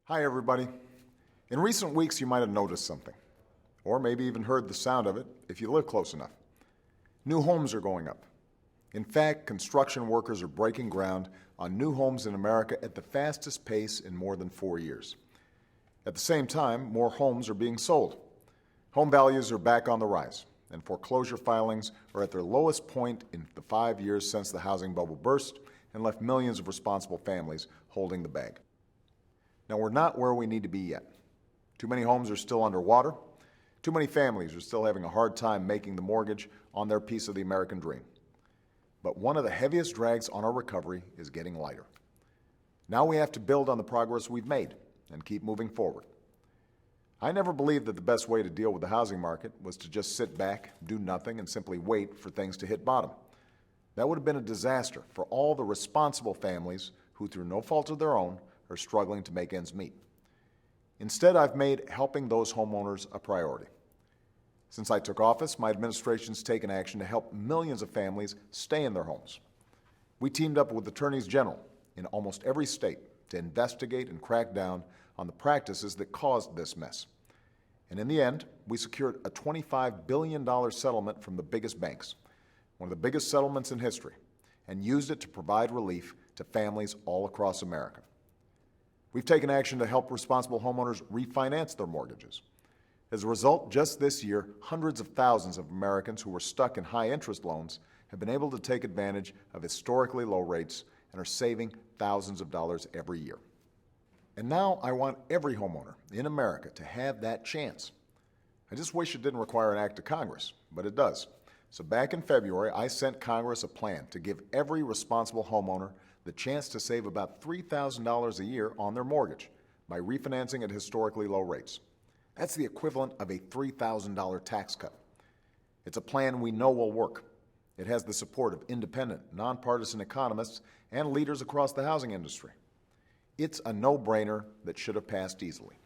Hi, everybody. In recent weeks, you might have noticed something, or maybe even heard the sound of it if you live close enough. New homes are going up. In fact, construction workers are breaking ground on new homes in America at the fastest pace in more than 4 years. At the same time, more homes are being sold. Home values are back on the rise, and foreclosure filings are at their lowest point in the 5 years since the housing bubble burst and left millions of responsible families holding the bag. Now, we're not where we need to be yet. Too many homes are still underwater. Too many families are still having a hard time making the mortgage on their piece of the American dream. But one of the heaviest drags on our recovery is getting lighter. Now we have to build on the progress we've made and keep moving forward. I never believed that the best way to deal with the housing market was to just sit back, do nothing, and simply wait for things to hit bottom. That would have been a disaster for all the responsible families who, through no fault of their own, are struggling to make ends meet. Instead, I've made helping those homeowners a priority. Since I took office, my administration's taken action to help millions of families stay in their homes. We teamed up with attorneys general in almost every state to investigate and crack down on the practices that caused this mess. And in the end, we secured a $25 billion settlement from the biggest banks, one of the biggest settlements in history, and used it to provide relief to families all across America. We've taken action to help responsible homeowners refinance their mortgages. As a result, just this year, hundreds of thousands of Americans who were stuck in high-interest loans have been able to take advantage of historically low rates and are saving thousands of dollars every year. And now I want every homeowner in America to have that chance. I just wish it didn't require an act of Congress, but it does. So back in February, I sent Congress a plan to give every responsible homeowner the chance to save about $3,000 a year on their mortgage by refinancing at historically low rates. That's the equivalent of a $3,000 tax cut. It's a plan we know will work. It has the support of independent, nonpartisan economists and leaders across the housing industry. It's a no-brainer that should have passed easily.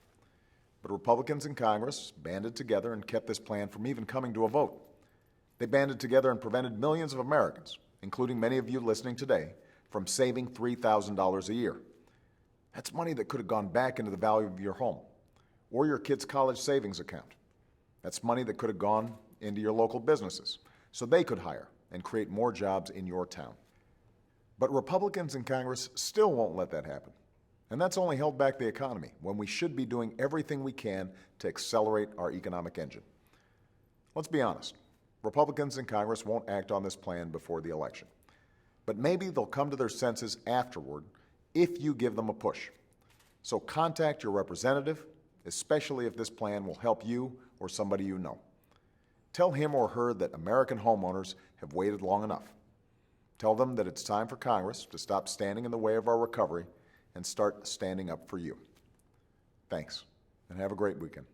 But Republicans in Congress banded together and kept this plan from even coming to a vote. They banded together and prevented millions of Americans, including many of you listening today, from saving $3,000 a year. That's money that could have gone back into the value of your home or your kid's college savings account. That's money that could have gone into your local businesses so they could hire and create more jobs in your town. But Republicans in Congress still won't let that happen. And that's only held back the economy when we should be doing everything we can to accelerate our economic engine. Let's be honest. Republicans in Congress won't act on this plan before the election. But maybe they'll come to their senses afterward if you give them a push. So contact your representative, especially if this plan will help you or somebody you know. Tell him or her that American homeowners have waited long enough. Tell them that it's time for Congress to stop standing in the way of our recovery and start standing up for you. Thanks, and have a great weekend.